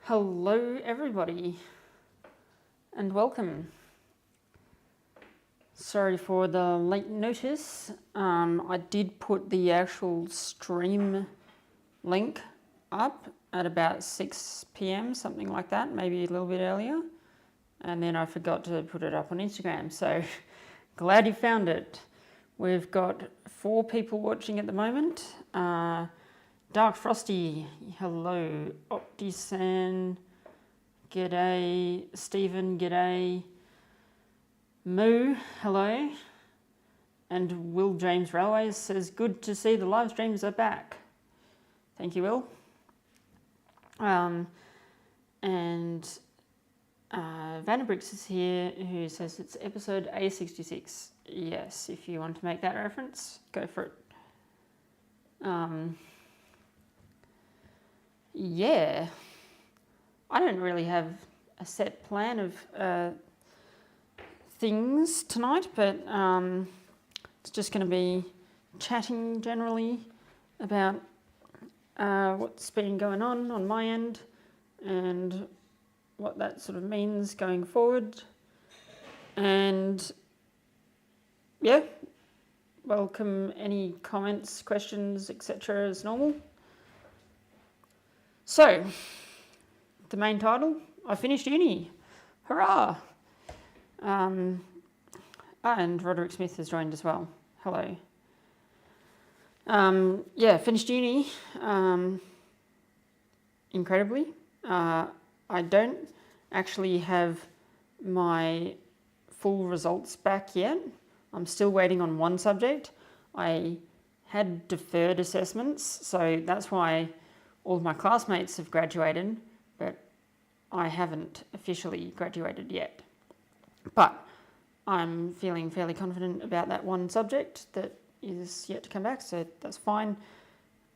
Hello everybody and welcome. Sorry for the late notice. I did put the actual stream link up at about 6 p.m, something like that, maybe a little bit earlier. And then I forgot to put it up on Instagram, so glad you found it. We've got 4 people watching at the moment. Dark Frosty, hello. Optisan, g'day. Stephen, g'day. Moo, hello. And Will James Railways says, good to see the live streams are back. Thank you, Will. And Vanderbricks is here, who says it's episode A66. Yes, if you want to make that reference, go for it. Yeah, I don't really have a set plan of things tonight, but it's just going to be chatting generally about what's been going on my end and what that sort of means going forward. And yeah, welcome any comments, questions, etc. as normal. So, the main title, I finished uni. Hurrah! And Roderick Smith has joined as well. Hello. Yeah, finished uni. Incredibly. I don't actually have my full results back yet. I'm still waiting on one subject. I had deferred assessments, so that's why all of my classmates have graduated, but I haven't officially graduated yet. But I'm feeling fairly confident about that one subject that is yet to come back, so that's fine.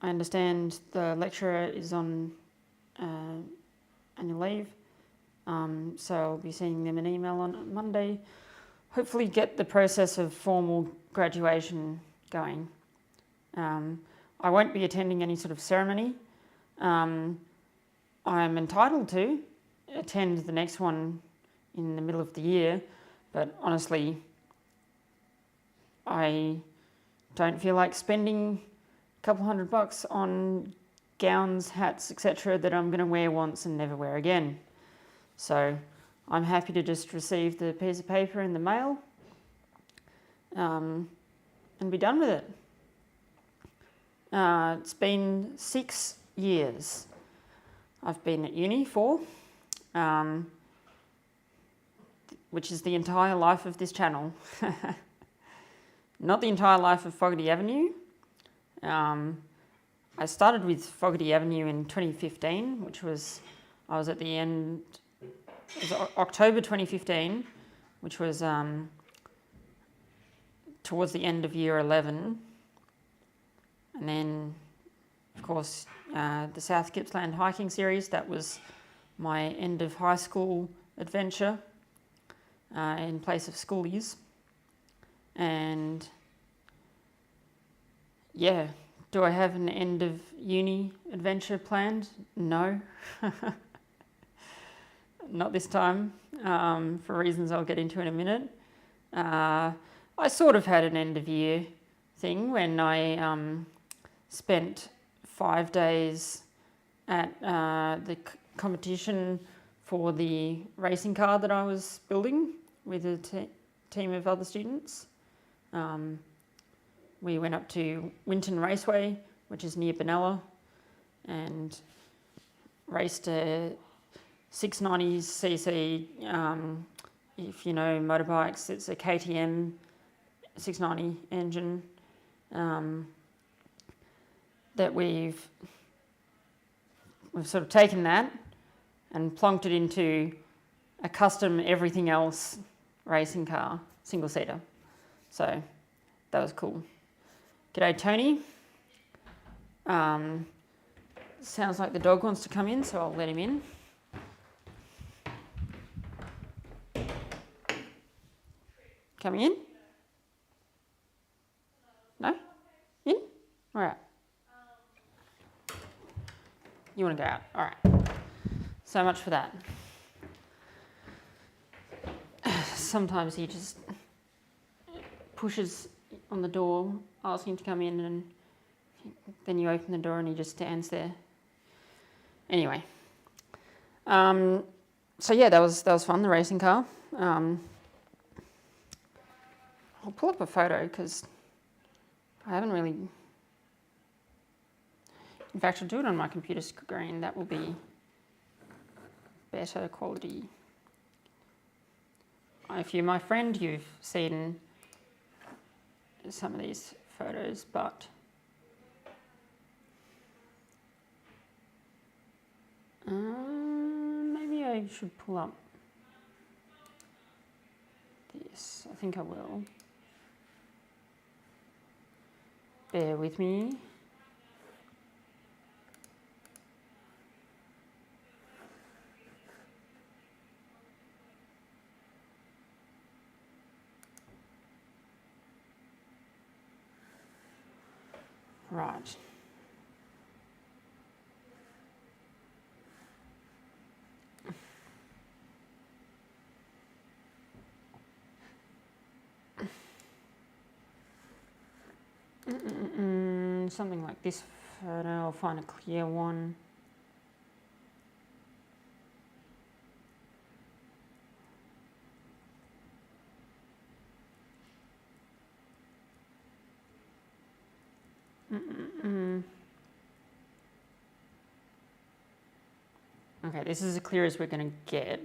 I understand the lecturer is on annual leave, so I'll be sending them an email on Monday. Hopefully get the process of formal graduation going. I won't be attending any sort of ceremony. I'm entitled to attend the next one in the middle of the year, but honestly, I don't feel like spending a couple $100 on gowns, hats, etc. that I'm going to wear once and never wear again. So I'm happy to just receive the piece of paper in the mail and be done with it. It's been 6 years I've been at uni for, which is the entire life of this channel. Not the entire life of Fogarty Avenue. I started with Fogarty Avenue in 2015, I was at the end, it was October 2015, which was towards the end of year 11. And then, of course, the South Gippsland hiking series, that was my end of high school adventure in place of schoolies. And yeah, do I have an end of uni adventure planned? No, not this time, for reasons I'll get into in a minute. I sort of had an end of year thing when I spent 5 days at the competition for the racing car that I was building with a team of other students. We went up to Winton Raceway, which is near Benalla, and raced a 690cc, if you know motorbikes, it's a KTM 690 engine that we've sort of taken that and plonked it into a custom everything else racing car, single seater. So that was cool. G'day Tony. Sounds like the dog wants to come in, so I'll let him in. Coming in? No? In? All right. You want to go out? All right. So much for that. Sometimes he just pushes on the door asking to come in, and then you open the door and he just stands there. Anyway, so yeah, that was fun, the racing car. I'll pull up a photo because I haven't really... In fact, I'll do it on my computer screen. That will be better quality. If you're my friend, you've seen some of these photos, but maybe I should pull up this. I think I will. Bear with me. Right. Something like this photo. I'll find a clear one. Okay, this is as clear as we're going to get.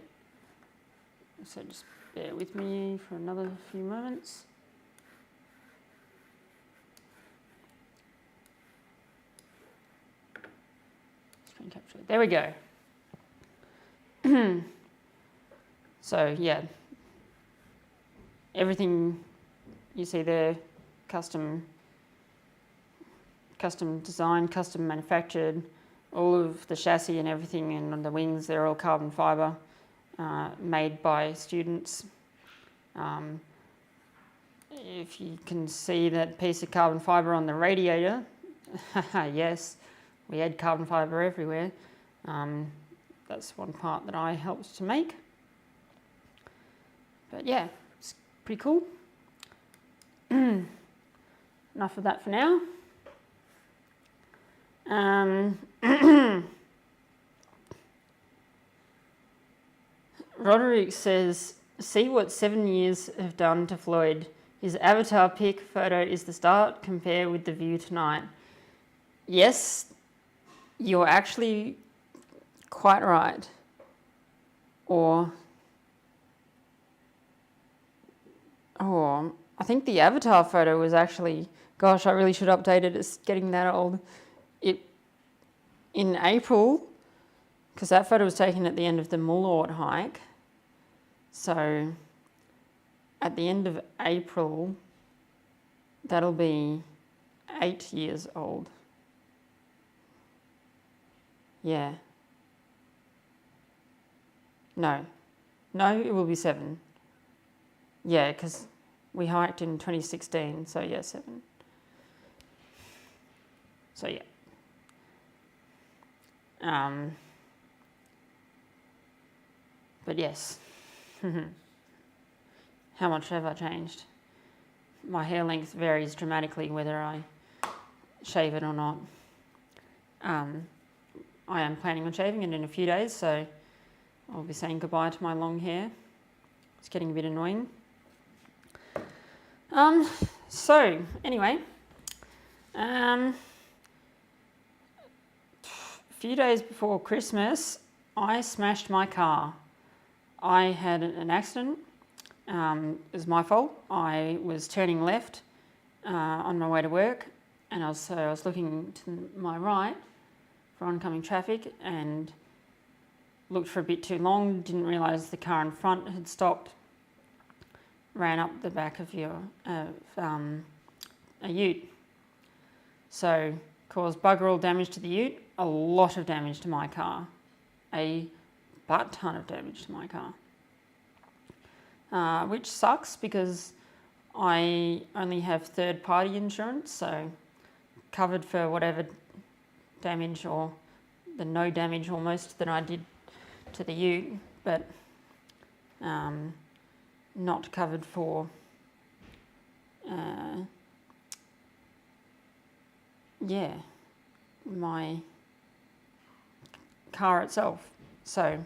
So just bear with me for another few moments. Screen capture. There we go. So yeah, everything you see there, custom designed, custom manufactured. All of the chassis and everything, and on the wings, they're all carbon fibre, made by students. If you can see that piece of carbon fibre on the radiator, yes, we had carbon fibre everywhere. That's one part that I helped to make. But yeah, it's pretty cool. Enough of that for now. Roderick says, see what 7 years have done to Floyd. His avatar pic photo is the start. Compare with the view tonight. Yes, you're actually quite right. Or, I think the avatar photo was actually, gosh, I really should update it. It's getting that old. In April, because that photo was taken at the end of the Mullort hike. So at the end of April, that'll be 8 years old. Yeah. No, it will be 7. Yeah, because we hiked in 2016, so yeah, 7. So yeah. But yes, how much have I changed? My hair length varies dramatically whether I shave it or not. I am planning on shaving it in a few days, so I'll be saying goodbye to my long hair. It's getting a bit annoying. So anyway, a few days before Christmas, I smashed my car. I had an accident. It was my fault. I was turning left on my way to work, and I was looking to my right for oncoming traffic and looked for a bit too long, didn't realise the car in front had stopped, ran up the back of a ute. So caused bugger all damage to the ute, a lot of damage to my car, a butt ton of damage to my car, which sucks because I only have third-party insurance, so covered for whatever damage or the no damage almost that I did to the ute, but not covered for my car itself. So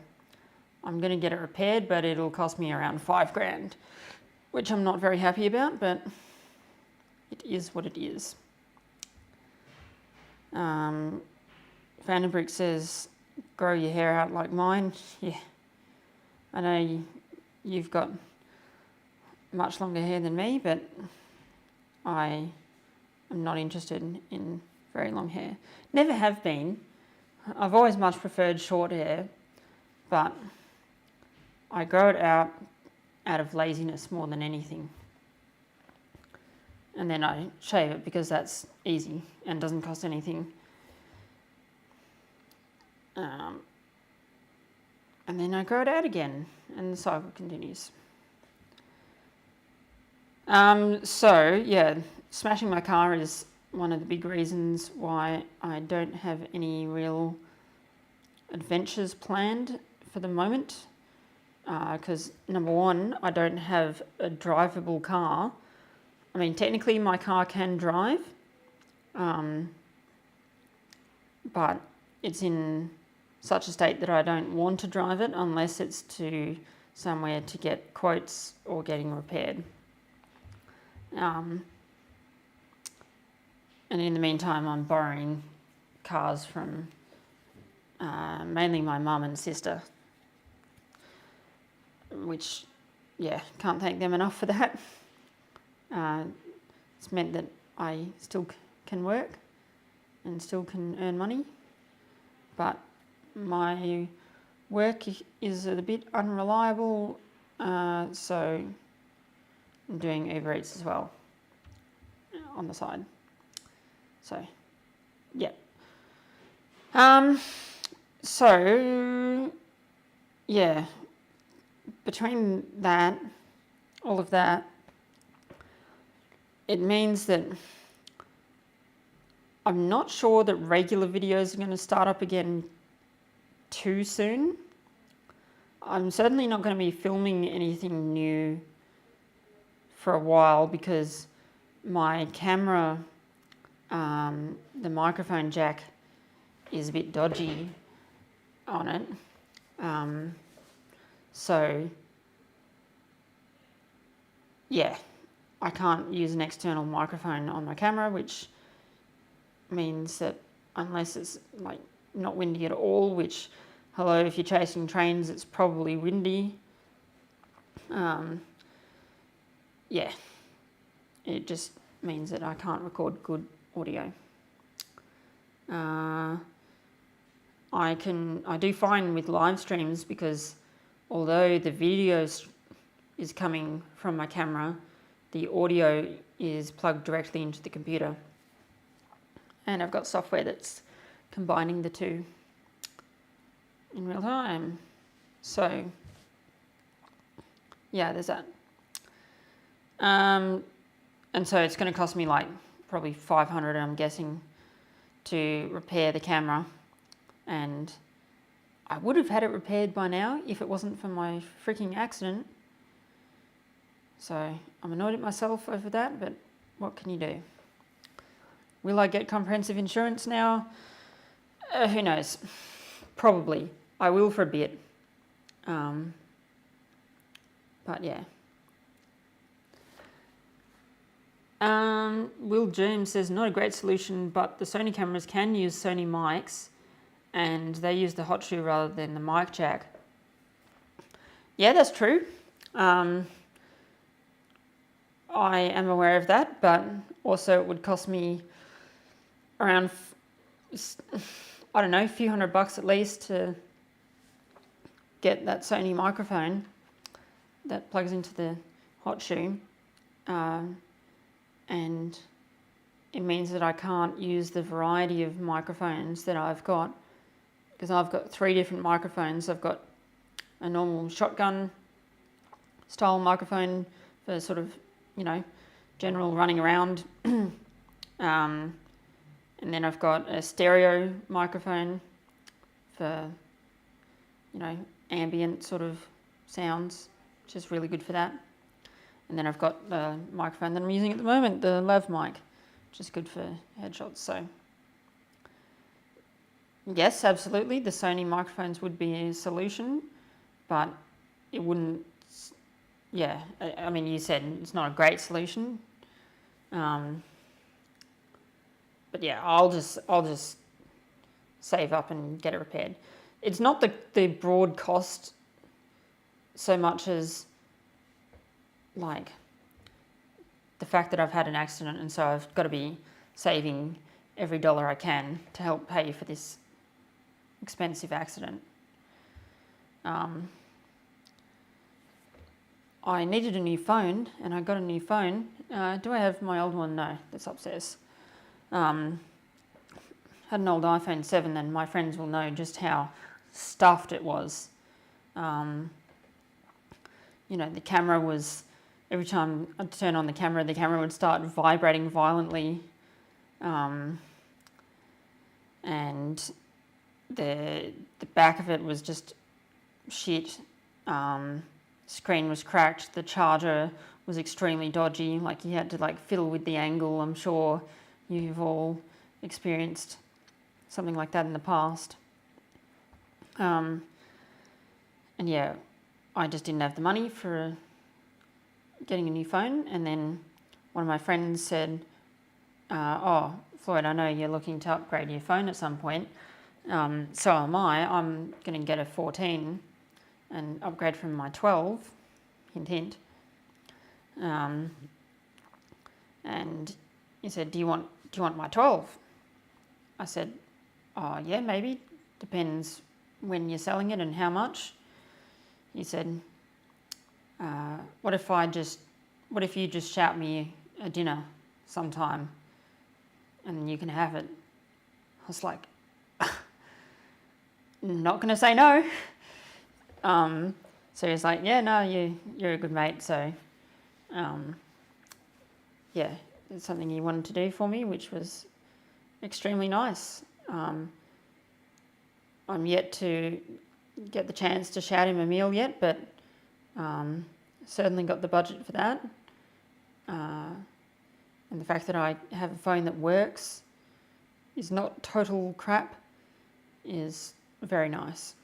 I'm going to get it repaired, but it'll cost me around $5,000, which I'm not very happy about, but it is what it is. Vandenbrick says, grow your hair out like mine. Yeah, I know you've got much longer hair than me, but I am not interested in very long hair. Never have been. I've always much preferred short hair, but I grow it out of laziness more than anything. And then I shave it because that's easy and doesn't cost anything. And then I grow it out again, and the cycle continues. So yeah, smashing my car is one of the big reasons why I don't have any real adventures planned for the moment. Because number one, I don't have a drivable car. I mean, technically my car can drive, but it's in such a state that I don't want to drive it unless it's to somewhere to get quotes or getting repaired. And in the meantime, I'm borrowing cars from mainly my mum and sister, which, yeah, can't thank them enough for that. It's meant that I still can work and still can earn money, but my work is a bit unreliable, so I'm doing Uber Eats as well on the side. So, yeah. So, yeah, between that, all of that, it means that I'm not sure that regular videos are going to start up again too soon. I'm certainly not going to be filming anything new for a while because my camera, the microphone jack is a bit dodgy on it. So, yeah, I can't use an external microphone on my camera, which means that unless it's like not windy at all, which, hello, if you're chasing trains, it's probably windy. Yeah, it just means that I can't record good audio. I do fine with live streams because although the video is coming from my camera, the audio is plugged directly into the computer. And I've got software that's combining the two in real time. So, yeah, there's that. And so it's going to cost me like probably $500, I'm guessing, to repair the camera. And I would have had it repaired by now if it wasn't for my freaking accident. So I'm annoyed at myself over that, but what can you do? Will I get comprehensive insurance now? Who knows? Probably. I will for a bit. But yeah. Will James says, not a great solution, but the Sony cameras can use Sony mics and they use the hot shoe rather than the mic jack. Yeah, that's true. I am aware of that, but also it would cost me around, I don't know, a few $100 at least to get that Sony microphone that plugs into the hot shoe. And it means that I can't use the variety of microphones that I've got, because I've got 3 different microphones. I've got a normal shotgun style microphone for sort of, general running around. And then I've got a stereo microphone for, ambient sort of sounds, which is really good for that. And then I've got the microphone that I'm using at the moment, the lav mic, which is good for headshots. So yes, absolutely, the Sony microphones would be a solution, but it wouldn't, yeah, I mean, you said it's not a great solution. But yeah, I'll just save up and get it repaired. It's not the broad cost so much as like the fact that I've had an accident, and so I've got to be saving every dollar I can to help pay for this expensive accident. I needed a new phone, and I got a new phone. Do I have my old one? No, that's upstairs. Had an old iPhone 7, and my friends will know just how stuffed it was. The camera was, every time I'd turn on the camera would start vibrating violently. And the back of it was just shit. Screen was cracked. The charger was extremely dodgy. Like, you had to fiddle with the angle. I'm sure you've all experienced something like that in the past. And yeah, I just didn't have the money for getting a new phone. And then one of my friends said, oh, Floyd, I know you're looking to upgrade your phone at some point. So am I. I'm going to get a 14 and upgrade from my 12, hint, hint. And he said, do you want my 12? I said, oh yeah, maybe. Depends when you're selling it and how much. He said, what if you just shout me a dinner sometime and you can have it? I was like, not going to say no. So he's like, yeah, no, you're a good mate. So, yeah, it's something he wanted to do for me, which was extremely nice. I'm yet to get the chance to shout him a meal yet, but certainly got the budget for that. And the fact that I have a phone that works, is not total crap, is very nice.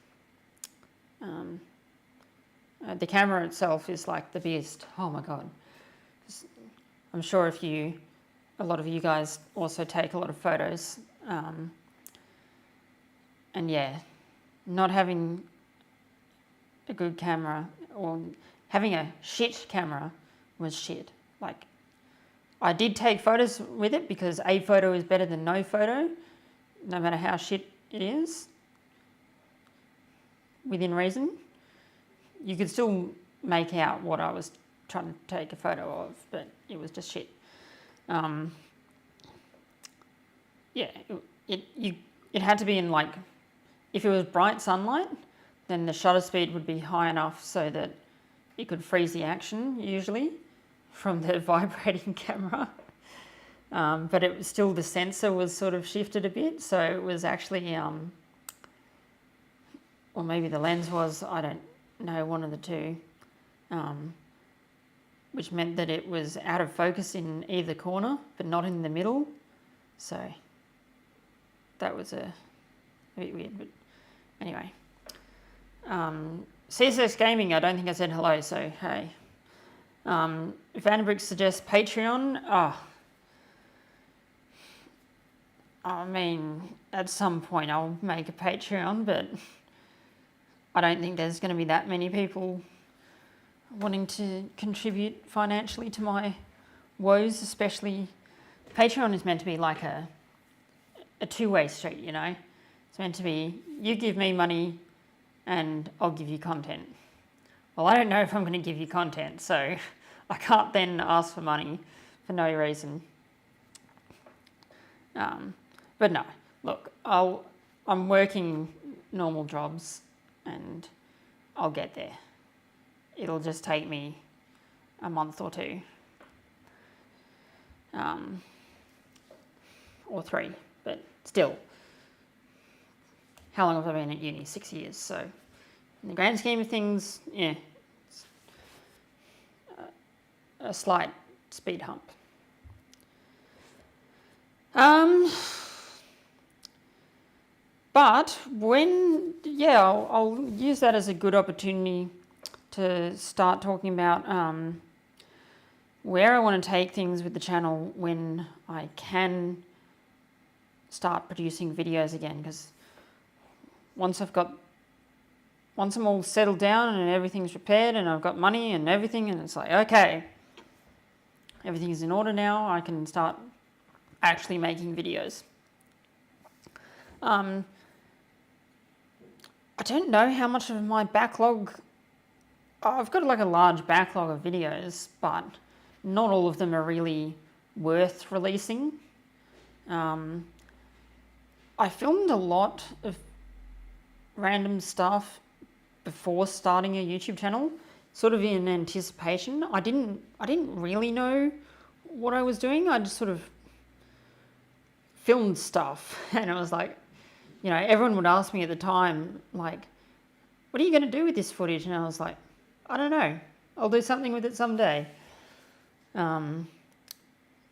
The camera itself is like the best. Oh my God. I'm sure a lot of you guys also take a lot of photos. And yeah, not having a good camera or having a shit camera was shit. Like, I did take photos with it because a photo is better than no photo, no matter how shit it is, within reason. You could still make out what I was trying to take a photo of, but it was just shit. Yeah, it had to be in if it was bright sunlight, then the shutter speed would be high enough so that it could freeze the action, usually, from the vibrating camera. But it was still, the sensor was sort of shifted a bit, so it was actually, or maybe the lens was, I don't know, one of the two, which meant that it was out of focus in either corner, but not in the middle. So that was a bit weird, but anyway. CSS Gaming, I don't think I said hello, so hey. Vandenbroek suggests Patreon. I mean, at some point I'll make a Patreon, but I don't think there's going to be that many people wanting to contribute financially to my woes, especially Patreon is meant to be like a two-way street, you know. It's meant to be, you give me money and I'll give you content. Well, I don't know if I'm going to give you content, so I can't then ask for money for no reason. But no, look, I'm working normal jobs and I'll get there. It'll just take me a month or two. Or 3, but still. How long have I been at uni? 6 years, so in the grand scheme of things, yeah, it's a slight speed hump. But I'll use that as a good opportunity to start talking about where I want to take things with the channel when I can start producing videos again. Because once I'm all settled down and everything's repaired and I've got money and everything, and it's like, okay, everything's in order now, I can start actually making videos. I don't know how much of my backlog, I've got like a large backlog of videos, but not all of them are really worth releasing. I filmed a lot of random stuff before starting a YouTube channel, sort of in anticipation. I didn't really know what I was doing. I just sort of filmed stuff, and it was like, everyone would ask me at the time, like, what are you going to do with this footage? And I was like, I don't know. I'll do something with it someday. When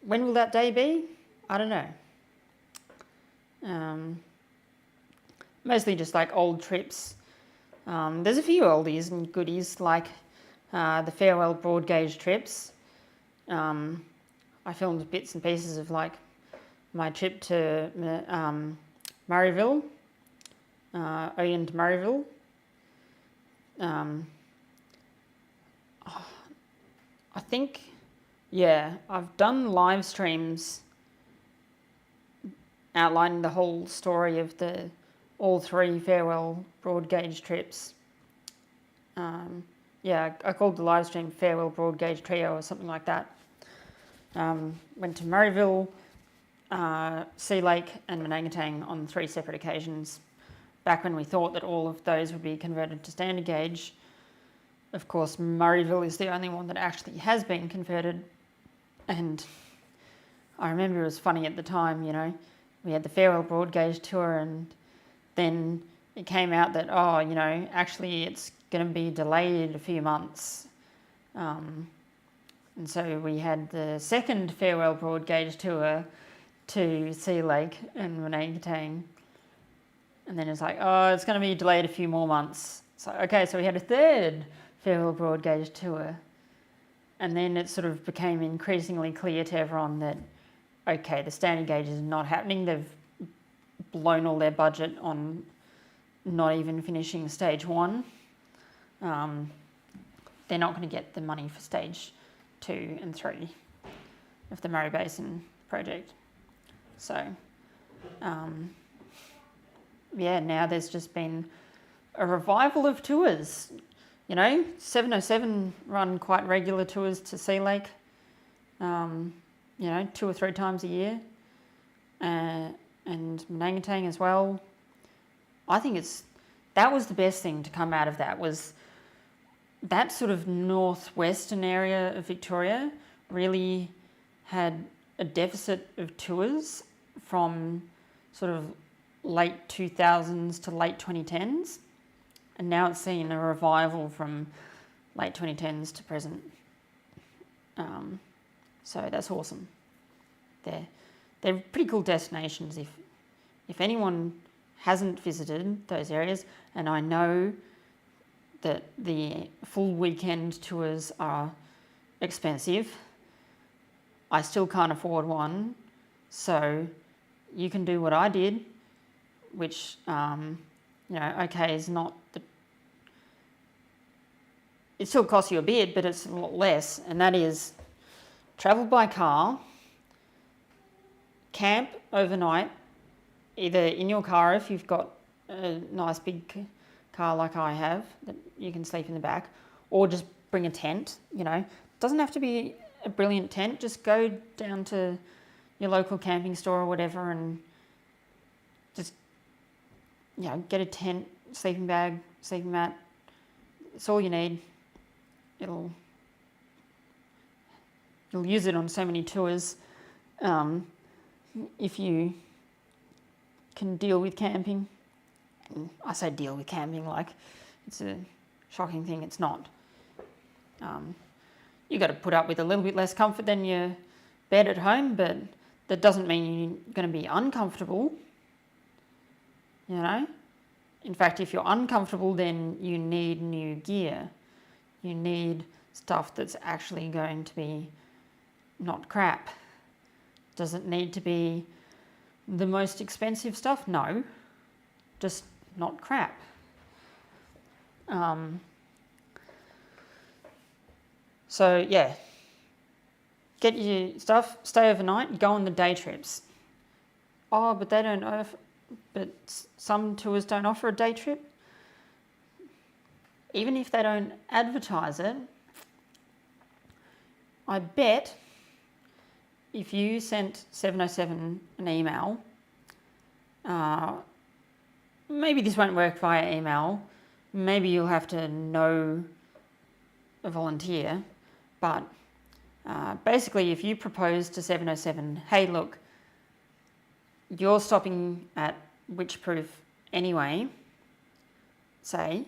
will that day be? I don't know. Mostly just like old trips. There's a few oldies and goodies, like the farewell broad gauge trips. I filmed bits and pieces of like my trip to Murrayville, Oyen to Murrayville. I think, I've done live streams outlining the whole story of all 3 farewell broad gauge trips. I called the live stream Farewell Broad Gauge Trio or something like that. Went to Murrayville, Sea Lake and Menangatang on 3 separate occasions, back when we thought that all of those would be converted to standard gauge. Of course, Murrayville is the only one that actually has been converted, and I remember it was funny at the time, we had the Farewell Broad Gauge tour, and then it came out that, actually it's going to be delayed a few months. And so we had the second Farewell Broad Gauge tour to Sea Lake and Menangatang. And then it's like, it's going to be delayed a few more months. So, okay, so we had a third Farewell Broad Gauge tour. And then it sort of became increasingly clear to everyone that, okay, the standard gauge is not happening. They've blown all their budget on not even finishing stage 1. They're not going to get the money for stage 2 and 3 of the Murray Basin project. So, now there's just been a revival of tours. 707 run quite regular tours to Sea Lake, 2 or 3 times a year, and Menangatang as well. I think that was the best thing to come out of that, was that sort of northwestern area of Victoria really had a deficit of tours from sort of late 2000s to late 2010s. And now it's seen a revival from late 2010s to present. So that's awesome. They're pretty cool destinations. If anyone hasn't visited those areas, and I know that the full weekend tours are expensive, I still can't afford one, so you can do what I did, which is not it still costs you a bit, but it's a lot less, and that is travel by car, camp overnight, either in your car if you've got a nice big car like I have that you can sleep in the back, or just bring a tent. It doesn't have to be a brilliant tent, just go down to your local camping store or whatever and just get a tent, sleeping bag, sleeping mat. It's all you need. You'll use it on so many tours if you can deal with camping. I say deal with camping like it's a shocking thing. It's not. You got to put up with a little bit less comfort than your bed at home, but that doesn't mean you're going to be uncomfortable. You know? In fact, if you're uncomfortable, then you need new gear. You need stuff that's actually going to be not crap. Does it need to be the most expensive stuff? No, just not crap. So yeah, get your stuff, stay overnight, go on the day trips. Oh, but they don't offer, but some tours don't offer a day trip. Even if they don't advertise it, I bet if you sent 707 an email, maybe this won't work via email, maybe you'll have to know a volunteer, but basically if you propose to 707, hey look, you're stopping at Witchproof anyway, say,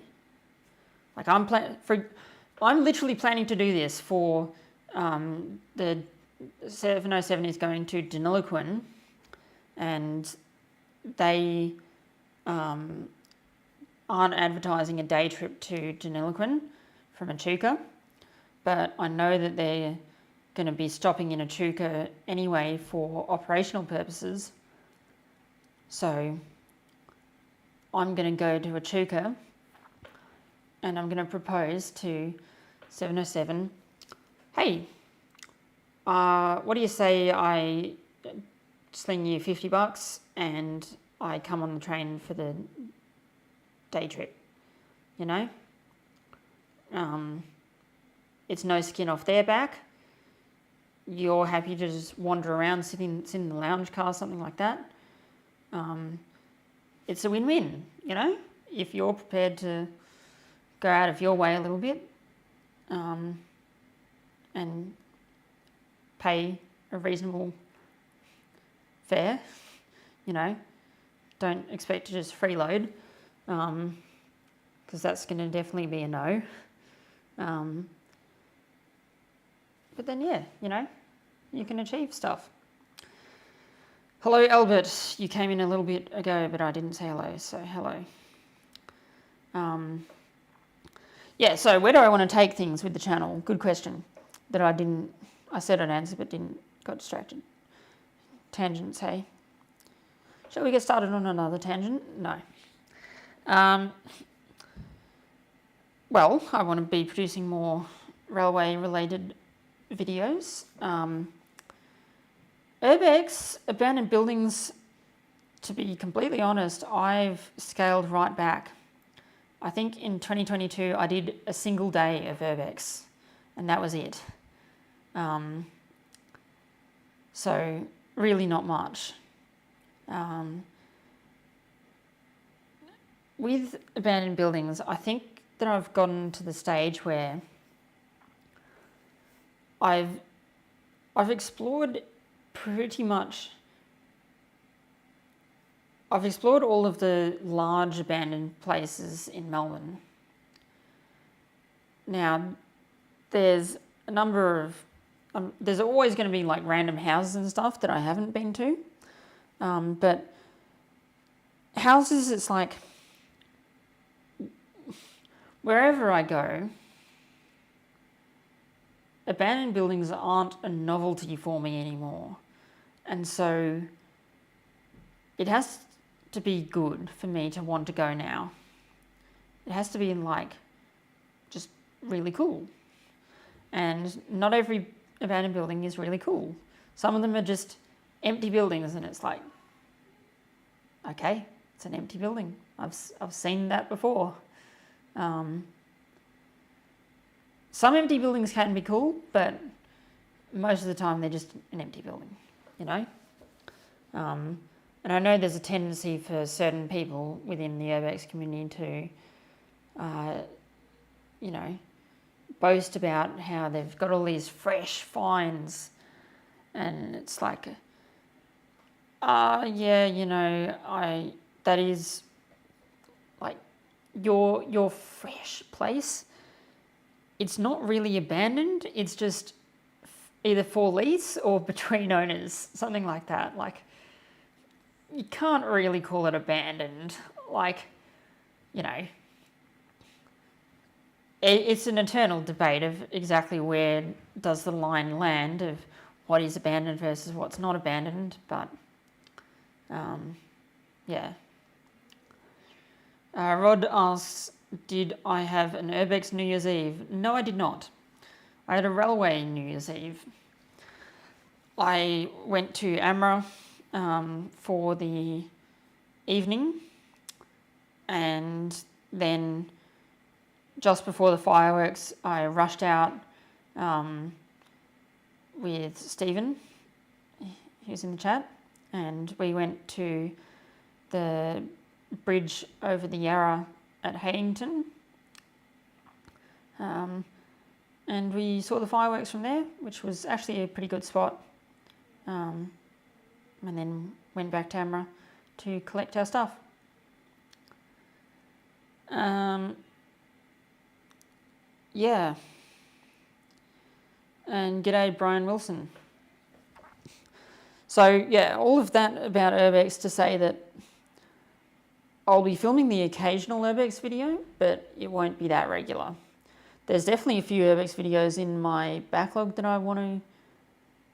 like I'm literally planning to do this for the 707 is going to Deniliquin, and they aren't advertising a day trip to Deniliquin from Echuca, but I know that they're going to be stopping in Echuca anyway for operational purposes. So I'm going to go to Echuca and I'm going to propose to 707, hey, what do you say I sling you $50 and I come on the train for the day trip, you know? It's no skin off their back. You're happy to just wander around, sit in the lounge car, something like that. It's a win-win, you know? If you're prepared to go out of your way a little bit and pay a reasonable fare, you know, don't expect to just freeload, because that's going to definitely be a no. But then, yeah, you know, you can achieve stuff. Hello, Albert. You came in a little bit ago, but I didn't say hello, so hello. Yeah, so where do I want to take things with the channel? Good question that I said I'd answer, but got distracted. Tangents, hey? Shall we get started on another tangent? No. Well, I want to be producing more railway-related videos. Urbex, abandoned buildings, to be completely honest, I've scaled right back. I think in 2022 I did a single day of Urbex, and that was it. So really not much. With abandoned buildings, I think that I've gotten to the stage where I've explored pretty much. I've explored all of the large abandoned places in Melbourne. Now, there's a number of, there's always going to be like random houses and stuff that I haven't been to. But houses, it's like, wherever I go, abandoned buildings aren't a novelty for me anymore. And so it has to be good for me to want to go now. It has to be like just really cool. And not every abandoned building is really cool. Some of them are just empty buildings and it's like, okay, it's an empty building. I've seen that before. Some empty buildings can be cool, but most of the time they're just an empty building, you know? And I know there's a tendency for certain people within the Urbex community to, you know, boast about how they've got all these fresh finds, and it's like, yeah, you know, that is like your fresh place, it's not really abandoned. It's just either for lease or between owners, something like that. Like, you can't really call it abandoned. Like, you know, it's an eternal debate of exactly where does the line land of what is abandoned versus what's not abandoned. But yeah. Rod asks, did I have an Urbex New Year's Eve? No, I did not. I had a railway New Year's Eve. I went to Amra for the evening, and then just before the fireworks, I rushed out with Stephen, who's in the chat, and we went to the bridge over the Yarra at Haddington, and we saw the fireworks from there, which was actually a pretty good spot, and then went back to Amra to collect our stuff. Yeah. And g'day Brian Wilson. So yeah, all of that about Urbex to say that I'll be filming the occasional Urbex video, but it won't be that regular. There's definitely a few Urbex videos in my backlog that I want to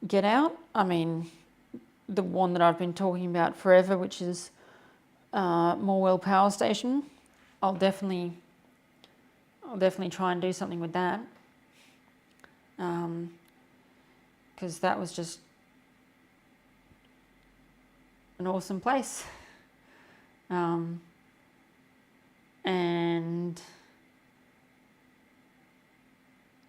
get out. I mean, the one that I've been talking about forever, which is Morwell Power Station. I'll definitely try and do something with that, because that was just an awesome place. And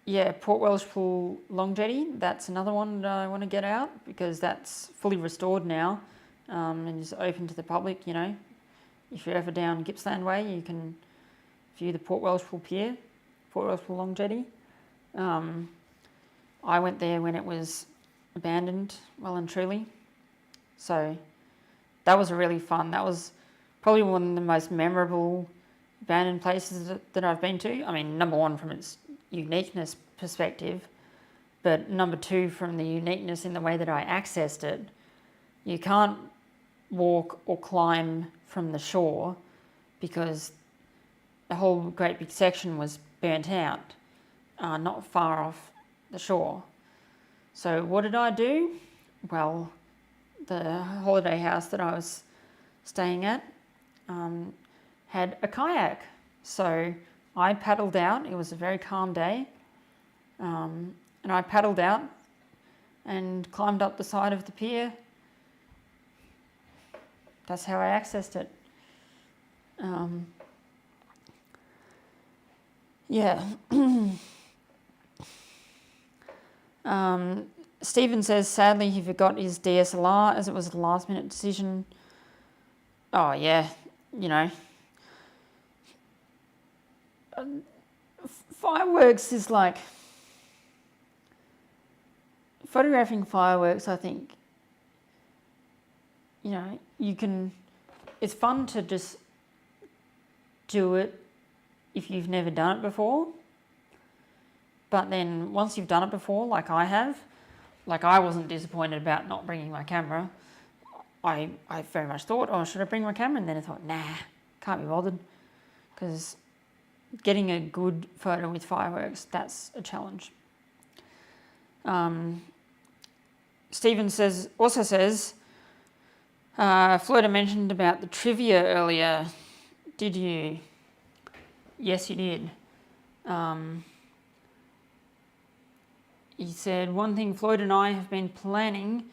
yeah, Port Welshpool Long Jetty, that's another one that I want to get out because that's fully restored now, and is open to the public. You know, if you're ever down Gippsland Way, you can view the Port Welshpool Pier, Port Welshpool Long Jetty. I went there when it was abandoned, well and truly. So that was really fun. That was probably one of the most memorable abandoned places that I've been to. I mean, number one from its uniqueness perspective, but number two from the uniqueness in the way that I accessed it. You can't walk or climb from the shore because the whole great big section was burnt out, not far off the shore. So what did I do? Well, the holiday house that I was staying at had a kayak. So I paddled out. It was a very calm day. And I paddled out and climbed up the side of the pier. That's how I accessed it. Yeah. Stephen says, sadly, he forgot his DSLR as it was a last-minute decision. Oh, yeah, you know. Fireworks is like... Photographing fireworks, I think, you know, you can... It's fun to just do it if you've never done it before. But then once you've done it before, like I have, like I wasn't disappointed about not bringing my camera. I very much thought, oh, should I bring my camera? And then I thought, nah, can't be bothered. Because getting a good photo with fireworks, that's a challenge. Stephen also says, Florida mentioned about the trivia earlier. Did you? Yes, you did. He said, one thing Floyd and I have been planning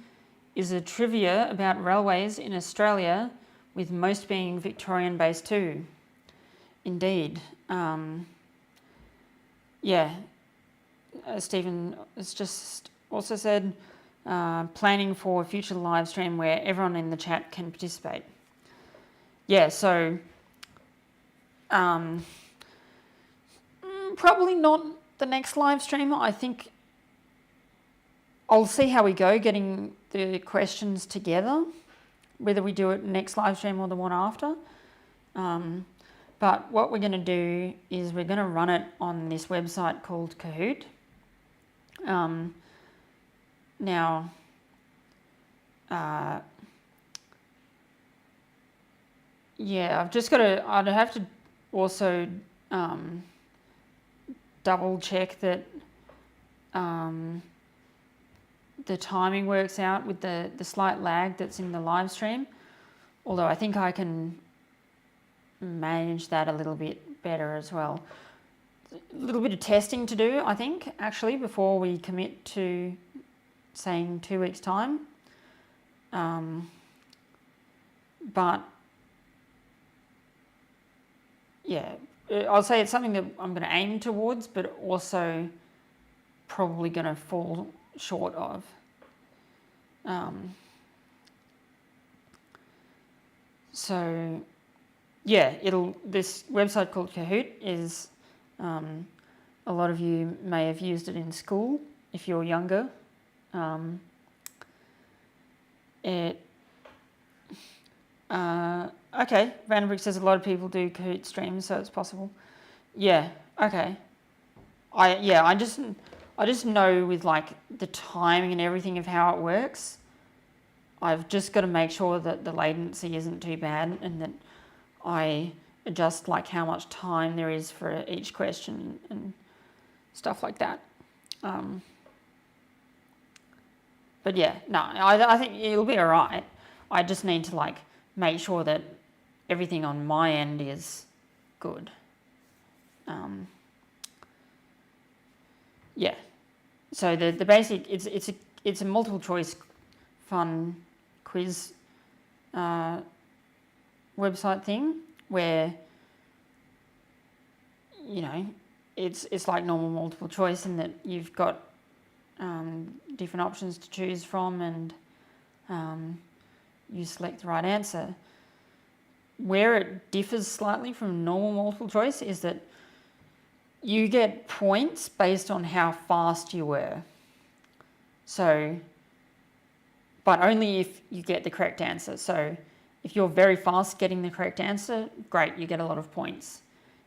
is a trivia about railways in Australia, with most being Victorian-based too. Indeed. Yeah. Stephen has just also said, planning for a future live stream where everyone in the chat can participate. Yeah, so probably not the next live stream. I think I'll see how we go getting the questions together, whether we do it next live stream or the one after. But what we're going to do is we're going to run it on this website called Kahoot. Now, yeah, I'd have to also double check that the timing works out with the slight lag that's in the live stream. Although I think I can manage that a little bit better as well. A little bit of testing to do, I think, actually, before we commit to saying 2 weeks' time. But yeah, I'll say it's something that I'm going to aim towards, but also probably going to fall short of. So yeah, this website called Kahoot is, a lot of you may have used it in school if you're younger. Okay, Vandenbroek says a lot of people do Kahoot streams, so it's possible. Yeah, okay. I just know with like the timing and everything of how it works, I've just got to make sure that the latency isn't too bad and that I adjust like how much time there is for each question and stuff like that. But yeah, no, I think it'll be all right. I just need to like make sure that everything on my end is good. Yeah. So the basic, it's a multiple choice fun quiz website thing where, you know, it's like normal multiple choice in that you've got different options to choose from and you select the right answer. Where it differs slightly from normal multiple choice is that you get points based on how fast you were. So, but only if you get the correct answer. So if you're very fast getting the correct answer, great, you get a lot of points.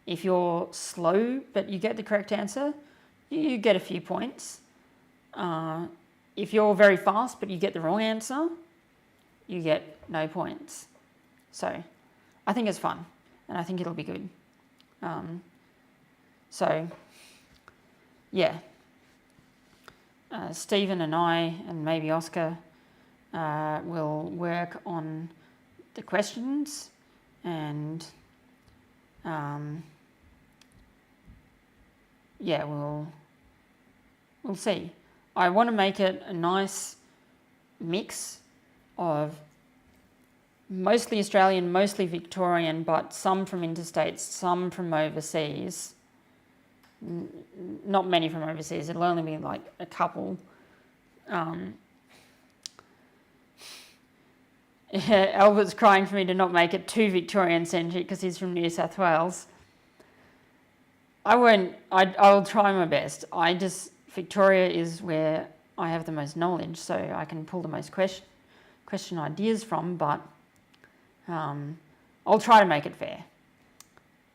If you're slow but you get the correct answer, you get a few points. If you're very fast but you get the wrong answer, you get no points. So I think it's fun and I think it'll be good. So yeah, Stephen and I and maybe Oscar will work on the questions and yeah, we'll see. I want to make it a nice mix of mostly Australian, mostly Victorian, but some from interstates, some from overseas. Not many from overseas, it'll only be like a couple. Albert's crying for me to not make it too Victorian-centric because he's from New South Wales. I'll try my best. Victoria is where I have the most knowledge, so I can pull the most question ideas from, but I'll try to make it fair.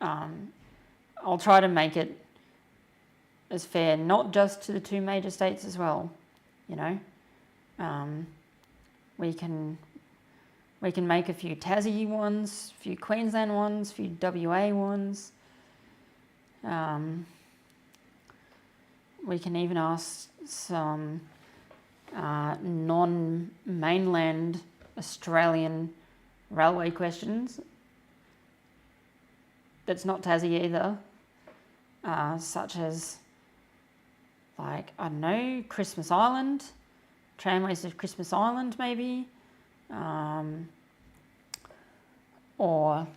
I'll try to make it as fair, not just to the two major states as well, you know. We can make a few Tassie ones, a few Queensland ones, a few WA ones. We can even ask some non-mainland Australian railway questions. That's not Tassie either, such as, like, I don't know, Christmas Island, tramways of Christmas Island maybe, or,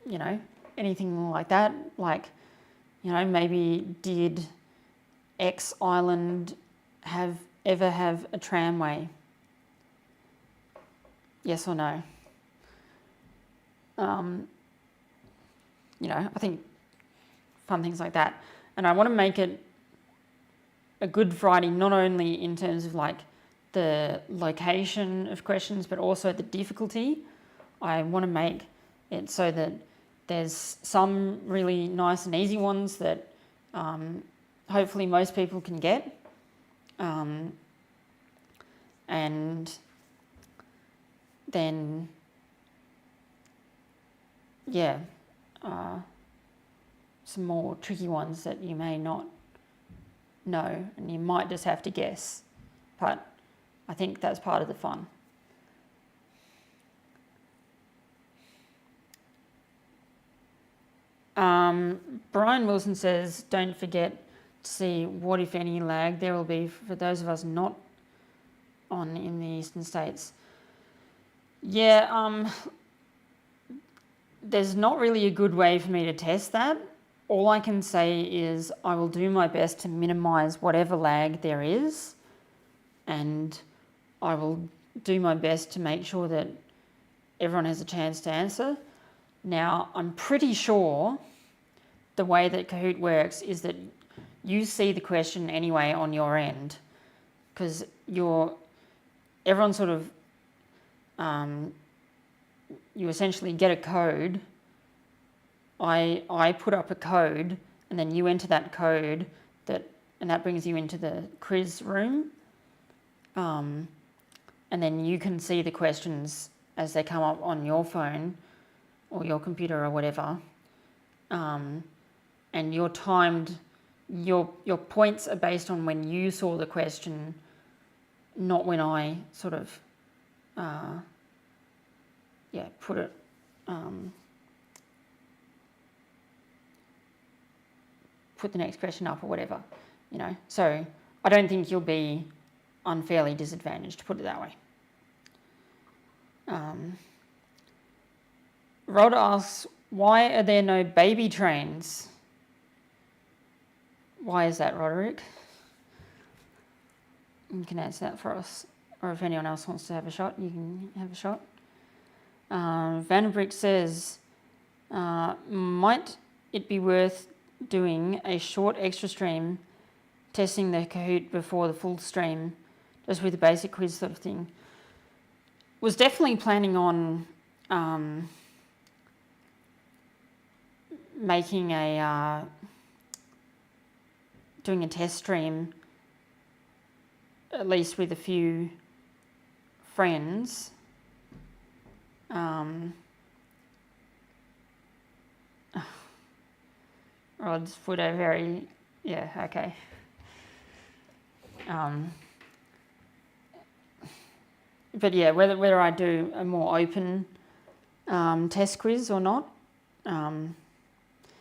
you know, anything like that, like, you know, maybe did X island ever have a tramway? Yes or no? You know, I think fun things like that. And I want to make it a good variety, not only in terms of like the location of questions, but also the difficulty. I want to make it so that There's some really nice and easy ones that hopefully most people can get. And then, yeah, some more tricky ones that you may not know and you might just have to guess. But I think that's part of the fun. Brian Wilson says, don't forget to see what, if any, lag there will be for those of us not on in the eastern states. Yeah, there's not really a good way for me to test that. All I can say is I will do my best to minimize whatever lag there is, and I will do my best to make sure that everyone has a chance to answer. Now, I'm pretty sure the way that Kahoot works is that you see the question anyway on your end, because everyone sort of, you essentially get a code. I put up a code, and then you enter that code, and that brings you into the quiz room. And then you can see the questions as they come up on your phone or your computer or whatever. And you're timed, your points are based on when you saw the question, not when I sort of, put it, put the next question up or whatever, you know. So I don't think you'll be unfairly disadvantaged, to put it that way. Rod asks, why are there no baby trains? Why is that, Roderick? You can answer that for us. Or if anyone else wants to have a shot, you can have a shot. Vandenbrick says, might it be worth doing a short extra stream testing the Kahoot before the full stream, just with a basic quiz sort of thing? Was definitely planning on making doing a test stream, at least with a few friends. Rod's put a very, yeah, okay. But yeah, whether I do a more open test quiz or not,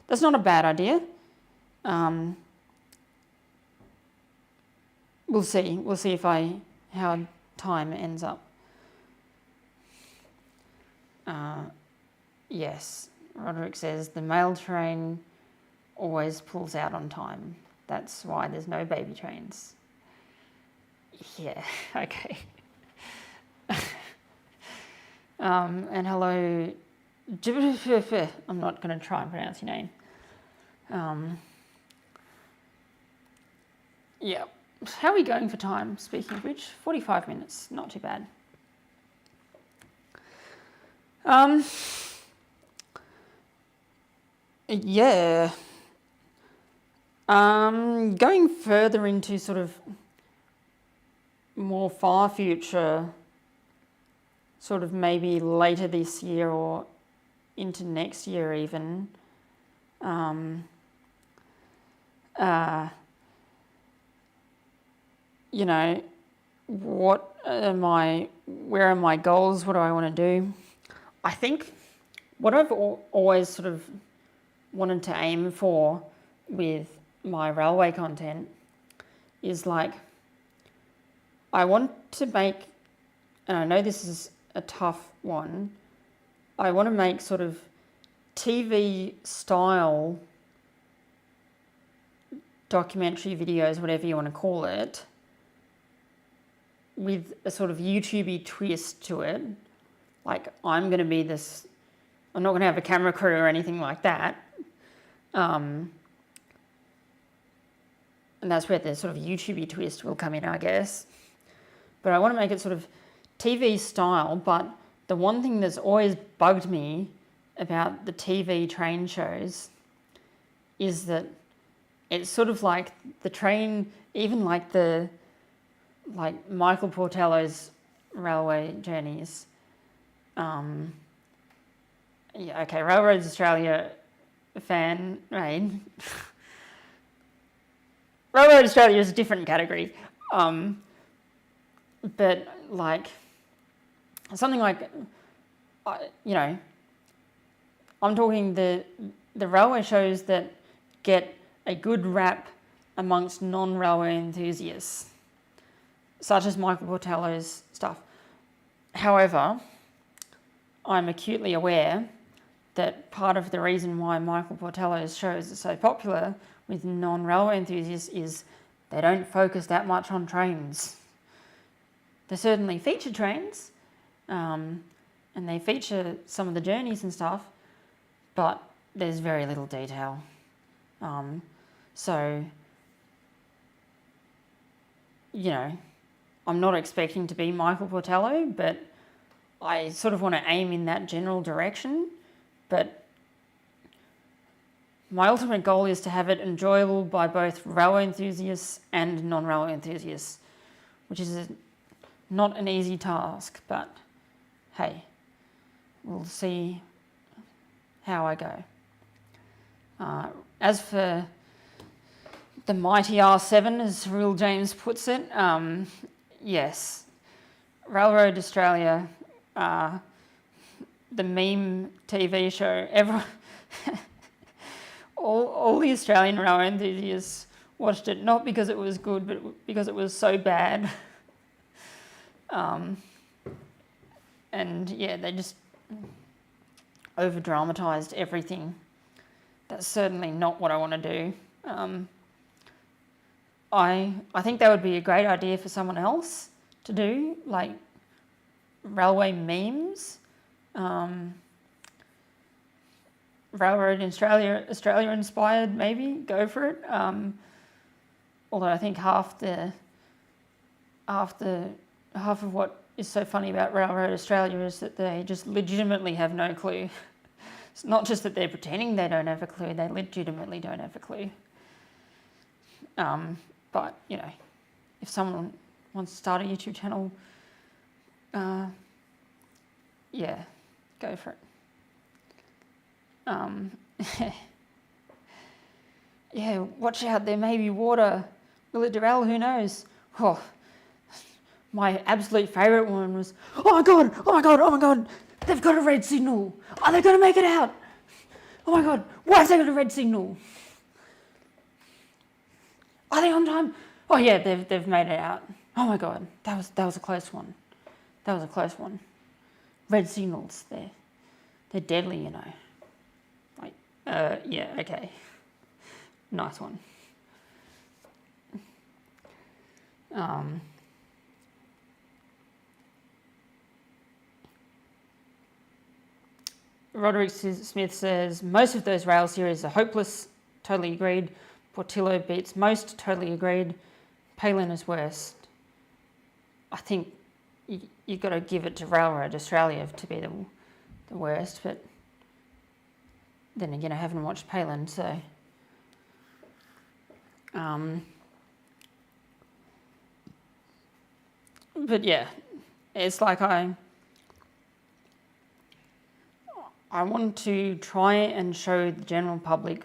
that's not a bad idea. We'll see. We'll see how time ends up. Yes, Roderick says the mail train always pulls out on time. That's why there's no baby trains. Yeah, okay. And hello, I'm not going to try and pronounce your name. Yeah, how are we going for time, speaking of which? 45 minutes, not too bad. Yeah. Going further into sort of more far future, sort of maybe later this year or into next year even, you know, where are my goals? What do I want to do? I think what I've always sort of wanted to aim for with my railway content is like, I want to make, and I know this is a tough one, I want to make sort of TV style documentary videos, whatever you want to call it, with a sort of YouTubey twist to it. Like, I'm going to be this, I'm not going to have a camera crew or anything like that. And that's where the sort of YouTubey twist will come in, I guess. But I want to make it sort of TV style, but the one thing that's always bugged me about the TV train shows is that it's sort of like the train, even like Michael Portello's railway journeys. Railroads Australia fan, right? Railroad Australia is a different category. But like, something like, I'm talking the railway shows that get a good rap amongst non-railway enthusiasts, such as Michael Portello's stuff. However, I'm acutely aware that part of the reason why Michael Portello's shows are so popular with non-railway enthusiasts is they don't focus that much on trains. They certainly feature trains, and they feature some of the journeys and stuff, but there's very little detail. So, I'm not expecting to be Michael Portello, but I sort of want to aim in that general direction. But my ultimate goal is to have it enjoyable by both railway enthusiasts and non-railway enthusiasts, which is not an easy task, but hey, we'll see how I go. As for the mighty R7, as Real James puts it, yes, Railroad Australia, the meme TV show, all the Australian railway enthusiasts watched it, not because it was good, but because it was so bad. And yeah, they just over-dramatised everything. That's certainly not what I want to do. I think that would be a great idea for someone else to do, like railway memes. Railroad Australia inspired, maybe, go for it. Although I think half of what is so funny about Railroad Australia is that they just legitimately have no clue. It's not just that they're pretending they don't have a clue, they legitimately don't have a clue. But, if someone wants to start a YouTube channel, yeah, go for it. Yeah, watch out, there may be water. Will it derail? Who knows? Oh, my absolute favourite one was, oh my god, they've got a red signal. Are they going to make it out? Oh my god, why have they got a red signal? Are they on time? Oh yeah, they've made it out. Oh my god, that was a close one. That was a close one. Red signals, they're deadly, Like, yeah, okay. Nice one. Roderick Smith says, most of those rail series are hopeless, totally agreed. Portillo beats most, totally agreed. Palin is worst. I think you've got to give it to Railroad Australia to be the worst, but then again, I haven't watched Palin, so... But yeah, it's like I want to try and show the general public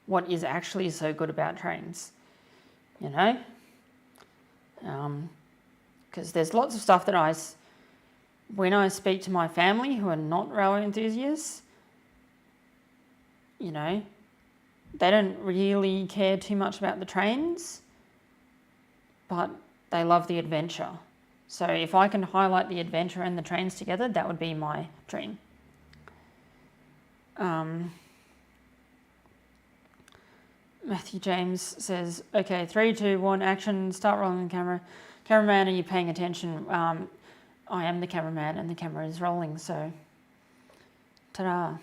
what is actually so good about trains, because there's lots of stuff that when I speak to my family who are not railway enthusiasts, they don't really care too much about the trains, but they love the adventure. So if I can highlight the adventure and the trains together, that would be my dream. Matthew James says, okay, 3, 2, 1, action, start rolling the camera. Cameraman, are you paying attention? I am the cameraman and the camera is rolling, so ta-da.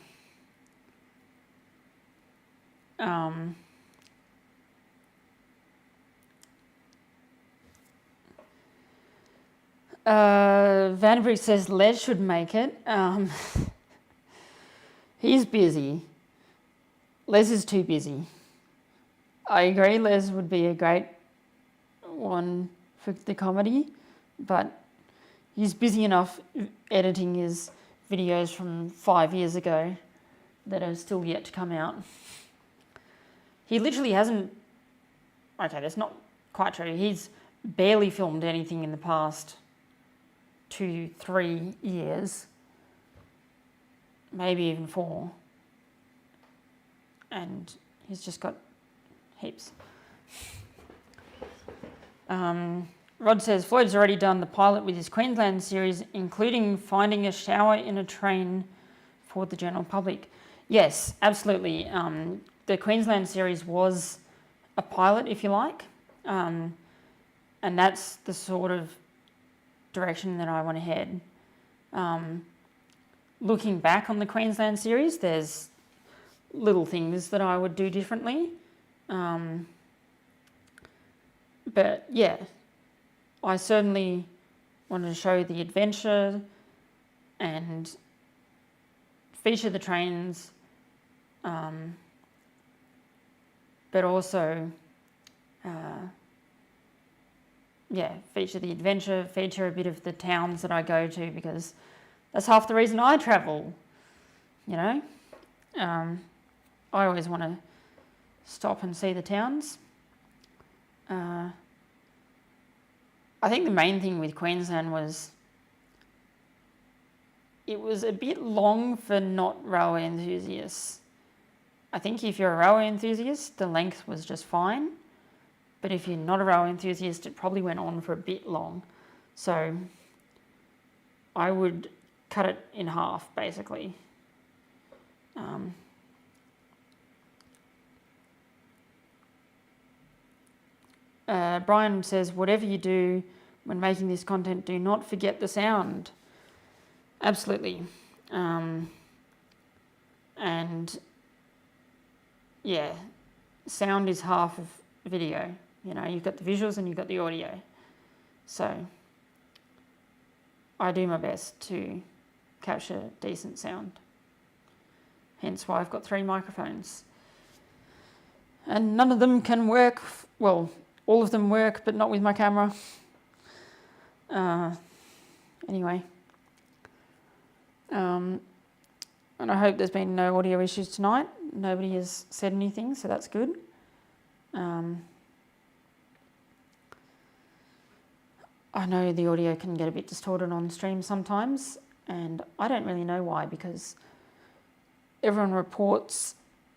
Vandenbroek says Les should make it. He's busy. Les is too busy. I agree, Les would be a great one for the comedy, but he's busy enough editing his videos from 5 years ago that are still yet to come out. He literally hasn't... Okay, that's not quite true. He's barely filmed anything in the past 2-3 years, maybe even 4. And he's just got heaps. Rod says, Floyd's already done the pilot with his Queensland series, including finding a shower in a train for the general public. Yes, absolutely. The Queensland series was a pilot, if you like. And that's the sort of direction that I want to head. Looking back on the Queensland series, there's little things that I would do differently. But yeah, I certainly wanted to show the adventure and feature the trains, but also, feature the adventure, feature a bit of the towns that I go to, because that's half the reason I travel, you know. I always want to stop and see the towns. I think the main thing with Queensland was it was a bit long for not railway enthusiasts. I think if you're a railway enthusiast, the length was just fine. But if you're not a railway enthusiast, it probably went on for a bit long. So I would cut it in half, basically. Brian says, whatever you do when making this content, do not forget the sound. Absolutely. And yeah, sound is half of video. You know, you've got the visuals and you've got the audio. So I do my best to capture decent sound. Hence why I've got 3 microphones. And none of them can work, well, all of them work, but not with my camera. Anyway. And I hope there's been no audio issues tonight. Nobody has said anything, so that's good. I know the audio can get a bit distorted on stream sometimes, and I don't really know why, because everyone reports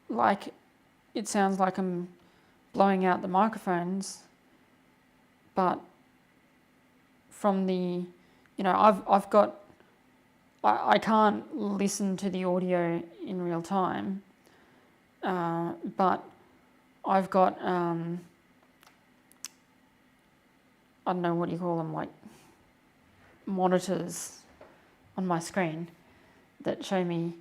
like it sounds like I'm blowing out the microphones, but from the, you know, I've got, I can't listen to the audio in real time, but I've got, I don't know, what do you call them, like monitors on my screen that show me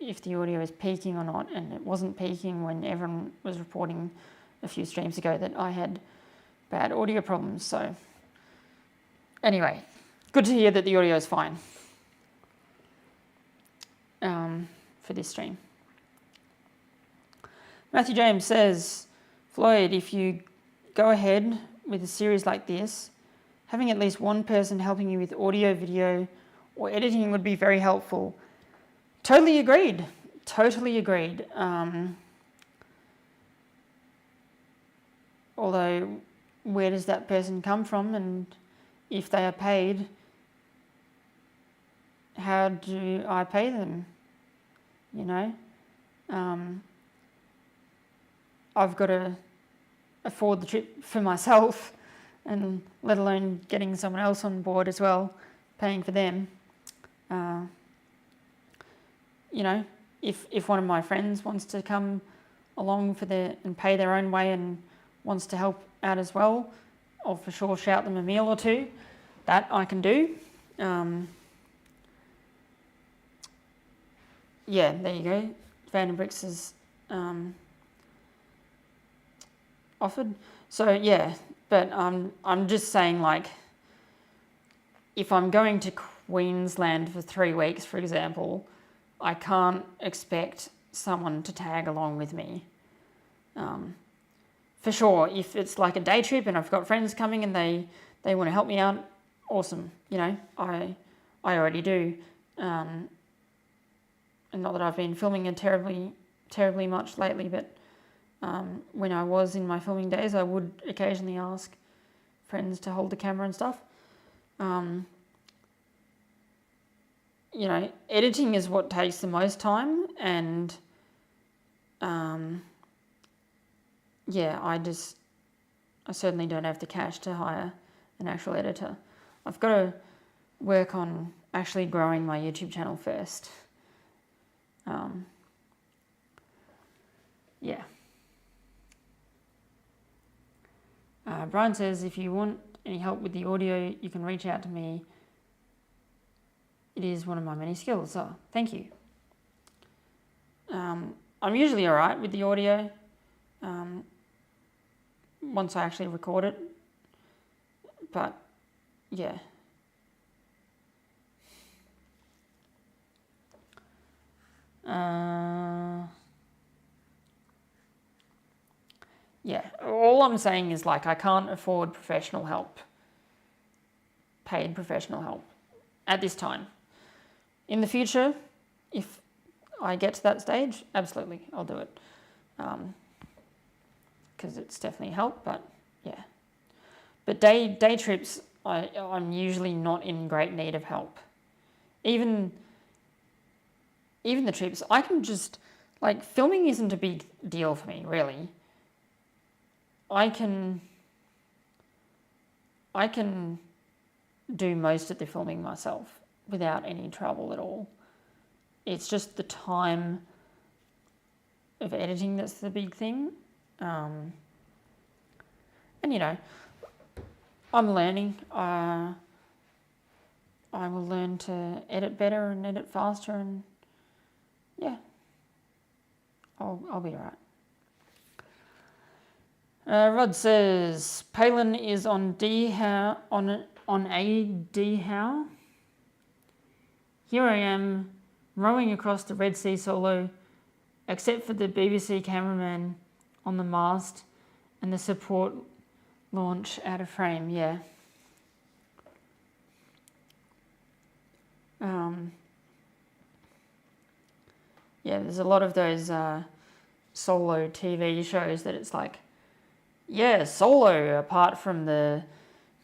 if the audio is peaking or not, and it wasn't peaking when everyone was reporting a few streams ago that I had bad audio problems. So anyway, good to hear that the audio is fine for this stream. Matthew James says, Floyd, if you go ahead with a series like this, having at least one person helping you with audio, video, or editing would be very helpful. Totally agreed. Totally agreed. Although, where does that person come from? And if they are paid, how do I pay them? You know? I've got to afford the trip for myself, and let alone getting someone else on board as well, paying for them. You know, if one of my friends wants to come along and pay their own way and wants to help out as well, I'll for sure shout them a meal or two. That I can do. Yeah, there you go. Vandenbricks is offered. So yeah, but I'm just saying, like, if I'm going to Queensland for 3 weeks, for example, I can't expect someone to tag along with me. For sure, if it's like a day trip and I've got friends coming and they want to help me out, awesome. You know, I already do. And not that I've been filming it terribly much lately, but when I was in my filming days, I would occasionally ask friends to hold the camera and stuff. You know, editing is what takes the most time, and yeah, I certainly don't have the cash to hire an actual editor. I've got to work on actually growing my YouTube channel first. Yeah. Brian says, if you want any help with the audio, you can reach out to me. It is one of my many skills. So, thank you. I'm usually all right with the audio once I actually record it. But, yeah. Yeah, all I'm saying is, like, I can't afford professional help, paid professional help, at this time. In the future, if I get to that stage, absolutely, I'll do it. Because it's definitely helped, but yeah. But day trips, I'm usually not in great need of help. Even the trips, I can just, like, filming isn't a big deal for me, really. I can do most of the filming myself without any trouble at all. It's just the time of editing that's the big thing. And, you know, I'm learning. I will learn to edit better and edit faster, and yeah, I'll be all right. Rod says, Palin is on a D-How. Here I am, rowing across the Red Sea solo, except for the BBC cameraman on the mast and the support launch out of frame. Yeah. Yeah, there's a lot of those solo TV shows that it's like, yeah, solo, apart from the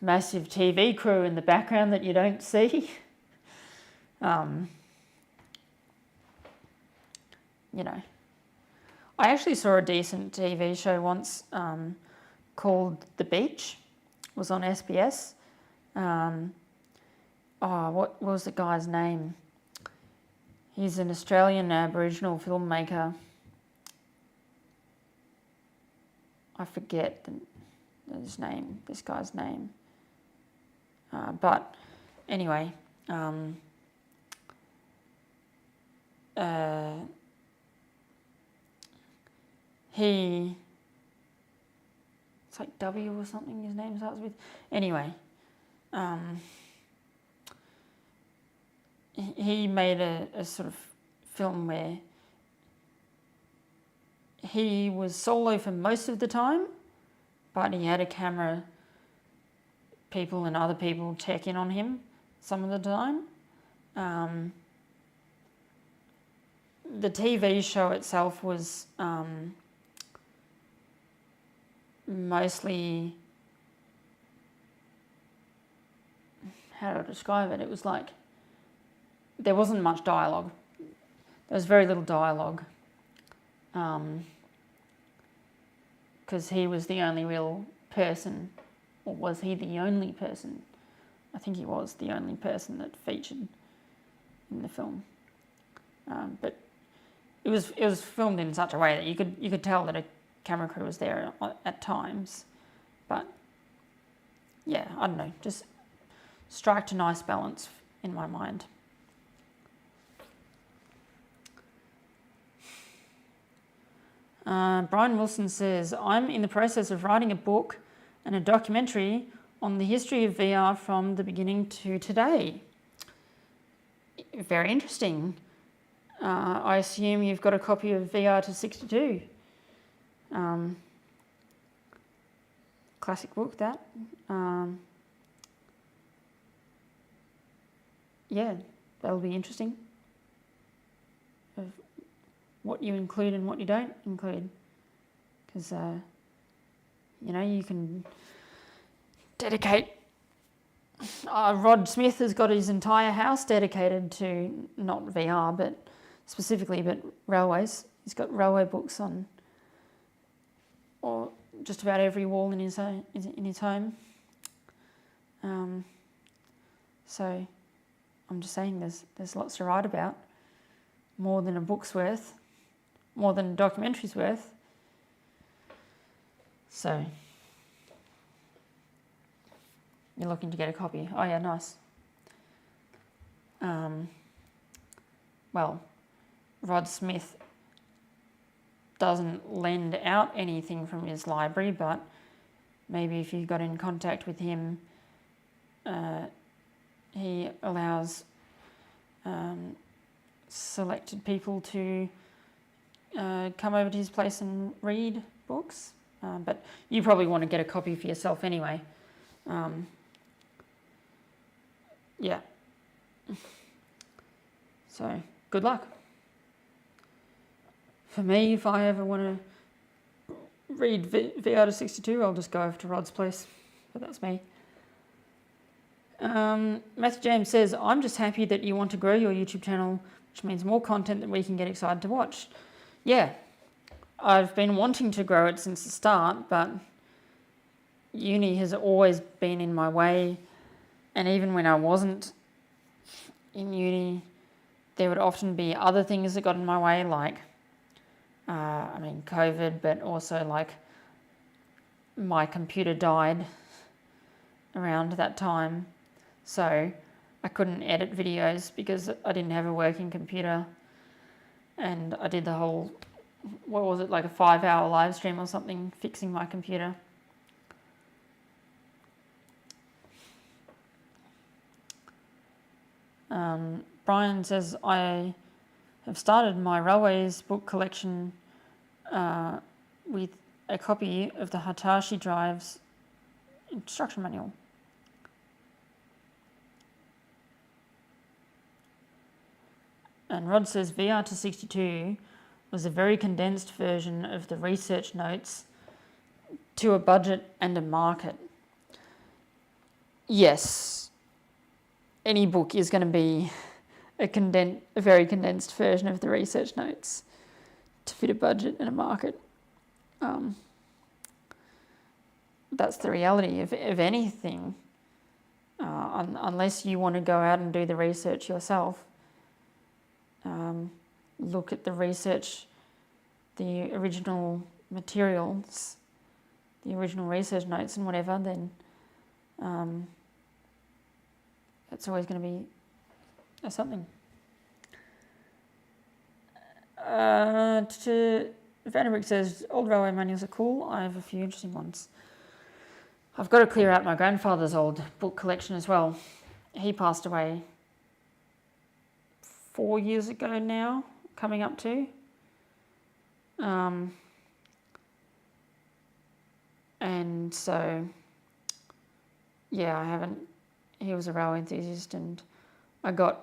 massive TV crew in the background that you don't see. You know, I actually saw a decent TV show once called The Beach. It was on SBS. What was the guy's name? He's an Australian Aboriginal filmmaker. I forget his name, this guy's name. But anyway, it's like W or something his name starts with. Anyway, he made a sort of film where he was solo for most of the time, but he had a camera people and other people check in on him some of the time. The TV show itself was mostly, how do I describe it? It was like, there wasn't much dialogue. There was very little dialogue. Because he was the only real person, or was he the only person? I think he was the only person that featured in the film. But it was filmed in such a way that you could tell that a camera crew was there at times. But yeah, I don't know, just striked a nice balance in my mind. Brian Wilson says, I'm in the process of writing a book and a documentary on the history of VR from the beginning to today. Very interesting. I assume you've got a copy of VR to 62. Classic book, that. Yeah, that'll be interesting. Of what you include and what you don't include. Because, you can dedicate... Rod Smith has got his entire house dedicated to, not VR, but specifically, but railways. He's got railway books on, or just about every wall in his home. So I'm just saying there's lots to write about, more than a book's worth, more than a documentary's worth. So you're looking to get a copy. Oh yeah, nice. Well, Rod Smith doesn't lend out anything from his library, but maybe if you got in contact with him, he allows selected people to come over to his place and read books. But you probably want to get a copy for yourself anyway. Yeah. So, good luck. For me, if I ever want to read VR to 62, I'll just go over to Rod's place. But that's me. Matthew James says, I'm just happy that you want to grow your YouTube channel, which means more content that we can get excited to watch. Yeah, I've been wanting to grow it since the start, but uni has always been in my way. And even when I wasn't in uni, there would often be other things that got in my way, like, COVID, but also like my computer died around that time. So I couldn't edit videos because I didn't have a working computer. And I did the whole, like a 5-hour live stream or something, fixing my computer. Brian says, I have started my Railways book collection with a copy of the Hitachi Drive's instruction manual. And Rod says, VR to 62 was a very condensed version of the research notes to a budget and a market. Yes, any book is going to be a very condensed version of the research notes to fit a budget and a market. That's the reality of anything, unless you want to go out and do the research yourself. Look at the research, the original materials, the original research notes and whatever, then it's always going to be something. Vanderbilt says, old railway manuals are cool. I have a few interesting ones. I've got to clear out my grandfather's old book collection as well. He passed away 4 years ago now, coming up to. And so, yeah, he was a railway enthusiast, and I got,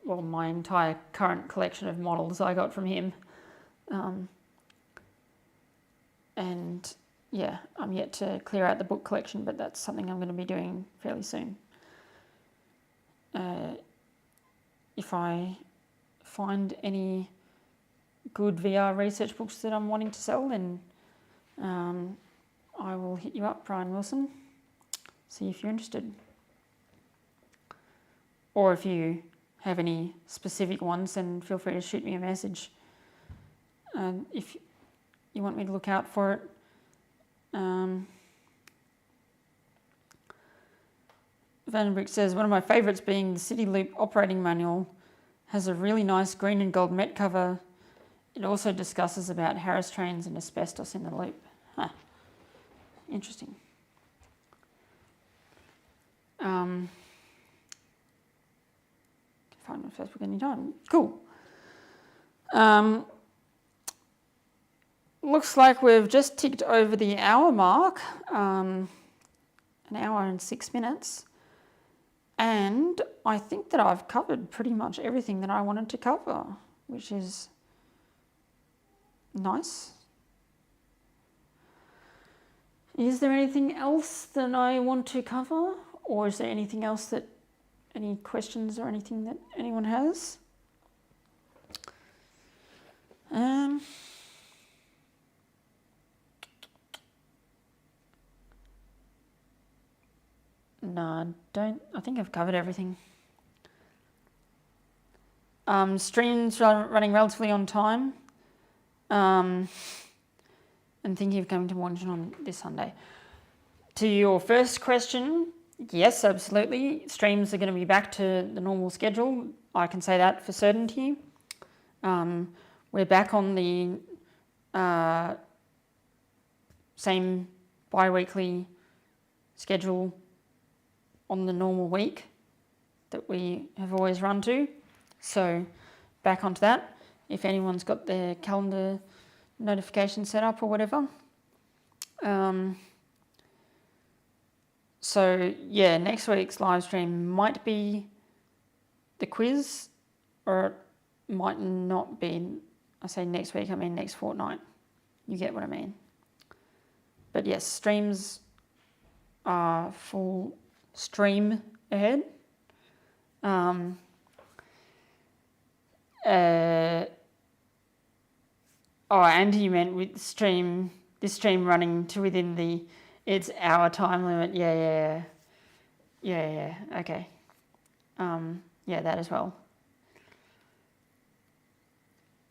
my entire current collection of models I got from him. And yeah, I'm yet to clear out the book collection, but that's something I'm going to be doing fairly soon. If I find any good VR research books that I'm wanting to sell, then I will hit you up, Brian Wilson, see if you're interested. Or if you have any specific ones, then feel free to shoot me a message. If you want me to look out for it. Vandenbrick says, one of my favourites being the City Loop operating manual has a really nice green and gold met cover. It also discusses about Harris trains and asbestos in the loop. Huh. Interesting. find on Facebook anytime. Cool. Looks like we've just ticked over the hour mark, an hour and 6 minutes. And I think that I've covered pretty much everything that I wanted to cover, which is nice. Is there anything else that I want to cover? Or is there anything else that, any questions or anything that anyone has? No, I think I've covered everything. Streams are running relatively on time. And thinking of coming to Mornington on this Sunday. To your first question, yes, absolutely. Streams are going to be back to the normal schedule. I can say that for certainty. We're back on the same bi-weekly schedule on the normal week that we have always run to. So back onto that. If anyone's got their calendar notification set up or whatever. So yeah, next week's live stream might be the quiz, or it might not be. I say next week, I mean next fortnight. You get what I mean. But yes, streams are full stream ahead. And you meant with this stream running to within its hour time limit. Yeah, okay. Yeah, that as well.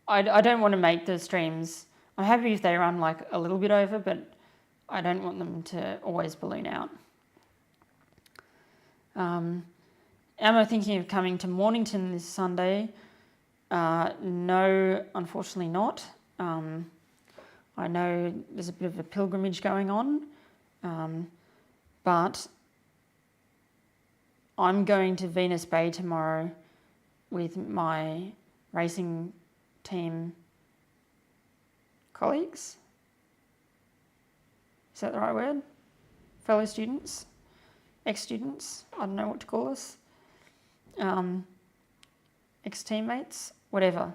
I don't want to make the streams, I'm happy if they run like a little bit over, but I don't want them to always balloon out. Am I thinking of coming to Mornington this Sunday? No, unfortunately not. I know there's a bit of a pilgrimage going on, but I'm going to Venus Bay tomorrow with my racing team colleagues. Is that the right word? Fellow students, ex-students, I don't know what to call us, ex-teammates, whatever.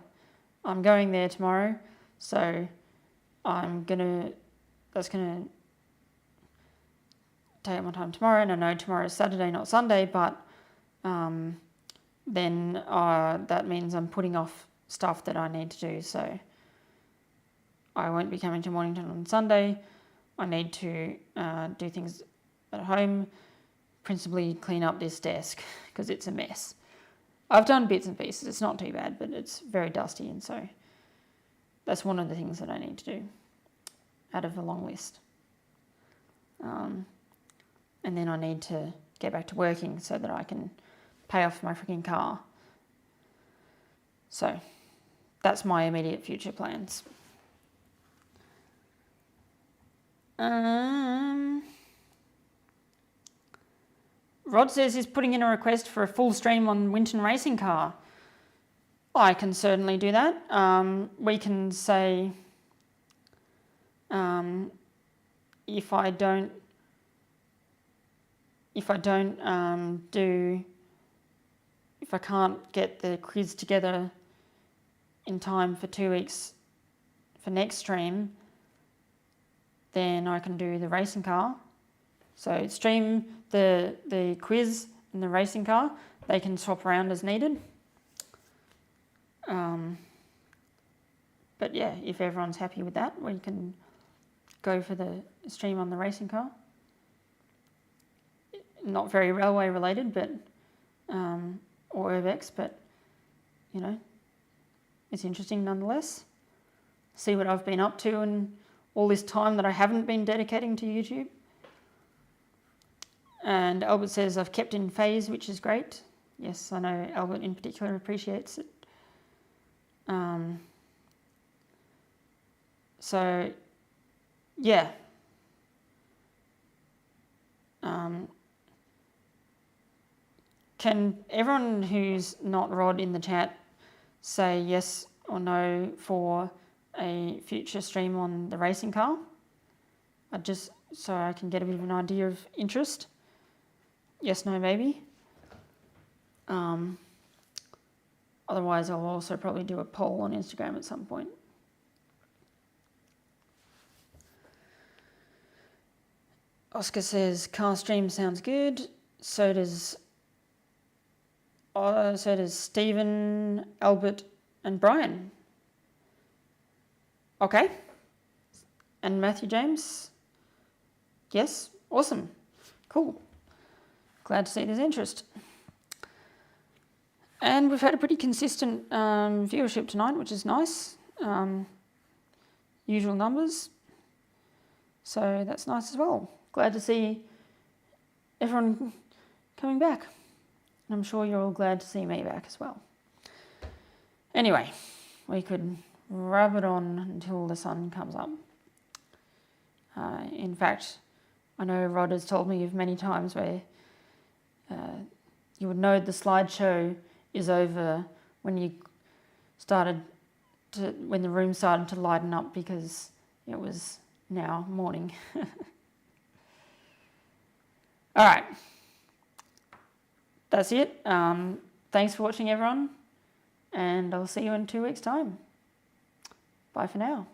I'm going there tomorrow, so that's gonna take up my time tomorrow, and I know tomorrow is Saturday, not Sunday, but then that means I'm putting off stuff that I need to do, so I won't be coming to Mornington on Sunday. I need to do things at home, principally clean up this desk, because it's a mess. I've done bits and pieces, it's not too bad, but it's very dusty, and so that's one of the things that I need to do out of a long list. And then I need to get back to working so that I can pay off my freaking car. So that's my immediate future plans. Rod says he's putting in a request for a full stream on Winton Racing Car. I can certainly do that. We can say if I can't get the quiz together in time for 2 weeks for next stream, then I can do the racing car. So stream the quiz and the racing car. They can swap around as needed. But yeah, if everyone's happy with that, we can go for the stream on the racing car. Not very railway related, but or Urbex, but you know, it's interesting nonetheless. See what I've been up to in all this time that I haven't been dedicating to YouTube. And Albert says I've kept in phase, which is great. Yes, I know Albert in particular appreciates it. So, yeah. can everyone who's not Rod in the chat say yes or no for a future stream on the racing car? Just so I can get a bit of an idea of interest. Yes, no, maybe. Otherwise, I'll also probably do a poll on Instagram at some point. Oscar says car stream sounds good. So does Stephen, Albert, and Brian. Okay. And Matthew James. Yes. Awesome. Cool. Glad to see there's interest. And we've had a pretty consistent viewership tonight, which is nice. Usual numbers. So that's nice as well. Glad to see everyone coming back. And I'm sure you're all glad to see me back as well. Anyway, we could rub it on until the sun comes up. In fact, I know Rod has told me of many times where you would know the slideshow is over when when the room started to lighten up because it was now morning. All right. That's it. Thanks for watching, everyone, and I'll see you in 2 weeks' time. Bye for now.